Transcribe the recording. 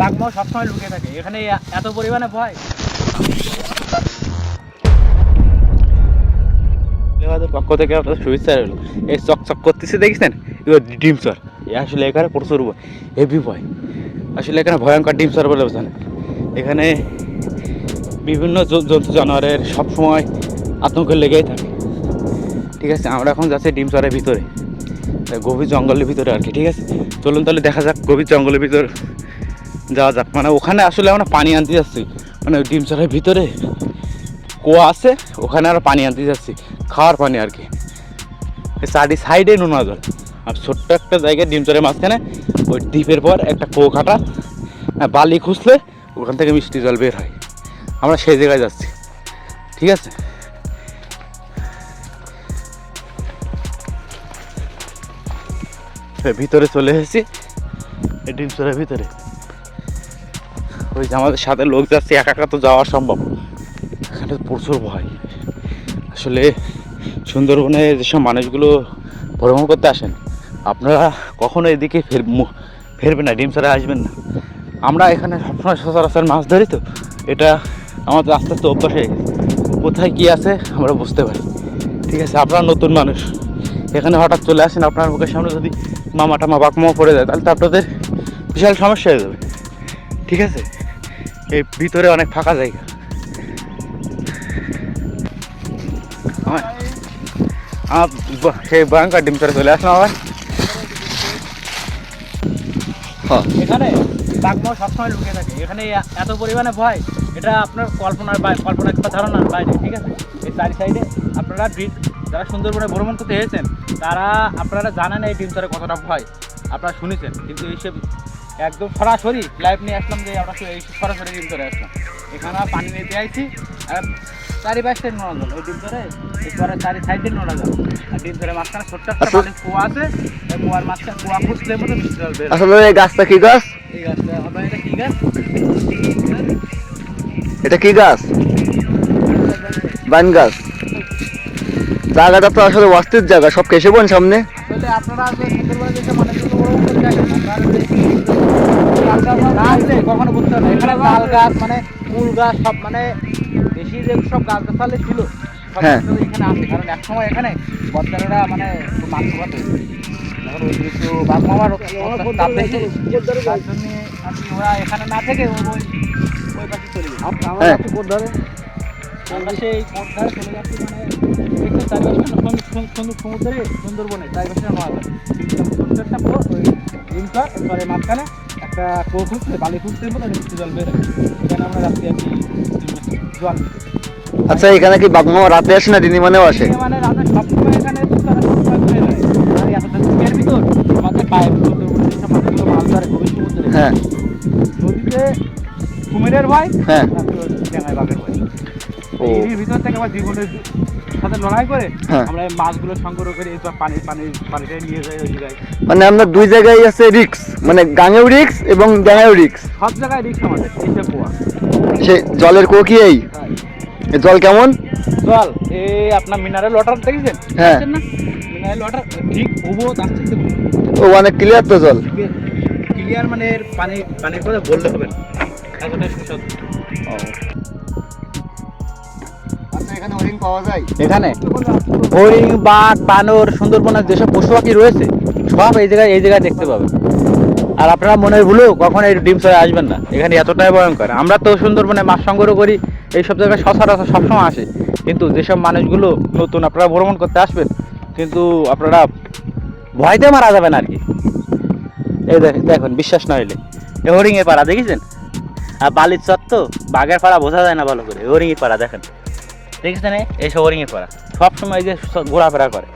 বাঘমাও সবসময় লুকিয়ে থাকে এখানে, এত পরিমাণে ভয়। পক্ষ থেকে আপনাদের শুভেচ্ছা রইল। এই চকচক করতেছে দেখছেন, এবার ডিম চর। আসলে এখানে প্রচুর হেভি ভয়, আসলে এখানে ভয়ঙ্কর ডিম চর বলে বোঝানো। এখানে বিভিন্ন জন্তু জানোয়ারের সবসময় আতঙ্ক লেগেই থাকে। ঠিক আছে, আমরা এখন যাচ্ছি ডিম চরের ভিতরে, গভীর জঙ্গলের ভিতরে আর কি। ঠিক আছে, চলুন তাহলে দেখা যাক গভীর জঙ্গলের ভিতর যাওয়া যাক। মানে ওখানে আসলে আমরা পানি আনতে যাচ্ছি, মানে ডিম চরের ভিতরে কুয়া আছে, ওখানে আমরা পানি আনতে যাচ্ছি, খাওয়ার পানি আর কি। চারি সাইডে নোনা জল, আর ছোট্ট একটা জায়গায় ডিম চরের মাঝখানে ওই দ্বীপের পর একটা কুয়ো কাটা, বালি খুঁজলে ওখান থেকে মিষ্টি জল বের হয়। আমরা সেই জায়গায় যাচ্ছি। ঠিক আছে, ভিতরে চলে এসেছি ডিম চরের ভিতরে। ওই যে আমাদের সাথে লোক যাচ্ছে, একা একা তো যাওয়া সম্ভব, এখানে প্রচুর ভয়। আসলে সুন্দরবনে যেসব মানুষগুলো ভ্রমণ করতে আসেন, আপনারা কখনো এদিকে ফেরবেন না, ডিম চরে আসবেন না। আমরা এখানে সবসময় সচরাচর মাছ ধরি, তো এটা আমাদের আস্তে আস্তে অভ্যাস হয়ে গেছে। কোথায় কী আছে আমরা বুঝতে পারি। ঠিক আছে, আপনারা নতুন মানুষ, এখানে হঠাৎ চলে আসেন, আপনার মুখের সামনে যদি মামা টামা বাকমাও পড়ে যায়, তাহলে তো আপনাদের বিশাল সমস্যা হয়ে যাবে। ঠিক আছে, এই ভিতরে অনেক ফাঁকা জায়গা। সেই ভয়ঙ্কর ডিম চরে চলে আসলাম আবার। এখানে বাঘমাও সবসময় লুকিয়ে থাকে এখানে, এত পরিমাণে ভয়, এটা আপনার কল্পনার কিংবা ধারণার বাইরে। ঠিক আছে, এই চারি সাইডে আপনারা যারা সুন্দরবনে ভ্রমণ করতে এসেছেন, তারা আপনারা জানেন এই ডিম চরে কতটা ভয়, আপনারা শুনেছেন। কিন্তু এইসব একদম সরাসরি লাইভ নিয়ে আসলাম, যে আমরা এই সরাসরি ডিম চরে আসলাম। এখানে পানি নিতে আইছি, আর চারিপাশে নোনা জল, ওই ডিম চরে এরপরে চারি সাইডে নোনা জল, আর ডিম চরে মাঝখানে ছোট্ট একটা কুয়া আছে, এই কুয়ার মাঝখানে কুয়া খুঁজলে মতো মিষ্টি জল বের। আসলে এই গাছটা কি গাছ? এই গাছটা হবে, এটা কি গাছ? এটা কি গাছ? বান গাছ। জায়গাটা তো আসলে অস্থির জায়গা, সব কেসে বোন সামনে। আসলে আপনারা সুন্দরবনে যেসব মানুষগুলো ভ্রমণ করতে আসেন, কখনো বুঝতে পারেন এখানে তাল গাছ, মানে কুল গাছ, সব মানে বেশি যে সব গাছ গাছালি ছিল সব এখানে আসে। কারণ এক সময় এখানে বদ্দারেরা মানে মাছ খাওয়াতে, এখন অতিরিক্ত বাঘমামার তাপ বেশি, তার জন্য আর কি ওরা এখানে না থেকে ওই পাশে চলে গেছে। আমরা সেই কোটধারে চলে যাচ্ছি, মানে একটু চারিপাশে সমুদ্রে, সুন্দরবনে চারিপাশে নেওয়া যায়। ছোট্ট একটা ডিমচর, এরপরে মাঝখানে একটা কুয়ো খুঁজছে, বালি খুঁজতে মতো মিষ্টি জল বের হয়। এখানে আমরা রাত্রি আর কি জল। আচ্ছা, এখানে কি বাঘমামা রাতে আসে না দিনে মানেও আসে? মানে রাতে সবসময় এখানে সবসময় ঘুরে যায়। আর এতটা দিনের ভিতর আমাদের পায়ে সুন্দরবনে যেসব মানুষগুলো মাছ ধরে গভীর সমুদ্রে, হ্যাঁ, নদীতে কুমিরের ভয়, হ্যাঁ, ডাঙায় বাঘের ভয়। ও এর ভিতর থেকে আমার জীবনের সাথে লড়াই করে হ্যাঁ। আমরা এই মাছগুলো সংগ্রহ করে এইসব পানিতে নিয়ে যাই ওই জায়গায়। মানে আমরা দুই জায়গায় আছে রিক্স, মানে গাঙেও রিক্স এবং ডাঙায়ও রিক্স। সব জায়গায় রিক্স আমাদের এইসব কুয়া। সে জলের কুয়ো কি এই? এই জল কেমন? জল এই আপনার মিনারেল ওয়াটার দেখেছেন? হ্যাঁ। দেখছেন না মিনারেল ওয়াটার, ঠিক উবত আসছে। ও অনেক ক্লিয়ার তো জল। ক্লিয়ার, মানে এর পানির কথা বললে হবে না, এতটাই সুস্বাদু। আচ্ছা, এখানে হরিণ পাওয়া যায়? এখানে হরিণ, বাঘ, বানর, সুন্দরবনের যেসব পশু পাখি রয়েছে সব এই জায়গায় দেখতে পাবেন। আর আপনারা মনের ভুলেও কখন এই ডিম চরে আসবেন না, এখানে এতটাই ভয়ঙ্কর। আমরা তো সুন্দরবনে মাছ সংগ্রহ করি, এইসব জায়গায় সচরাচর সবসময় আসে, কিন্তু যেসব মানুষগুলো নতুন আপনারা ভ্রমণ করতে আসবেন, কিন্তু আপনারা ভয়তে মারা যাবেন আর কি। এই দেখুন, বিশ্বাস না হইলে এই হরিণের পাড়া দেখেছেন, আর বালির চর তো বাঘের পাড়া বোঝা যায় না ভালো করে, হরিণের পাড়া দেখেন, দেখেছেন এইসব হরিণের পাড়া সবসময় এই যে ঘোরাফেরা করে।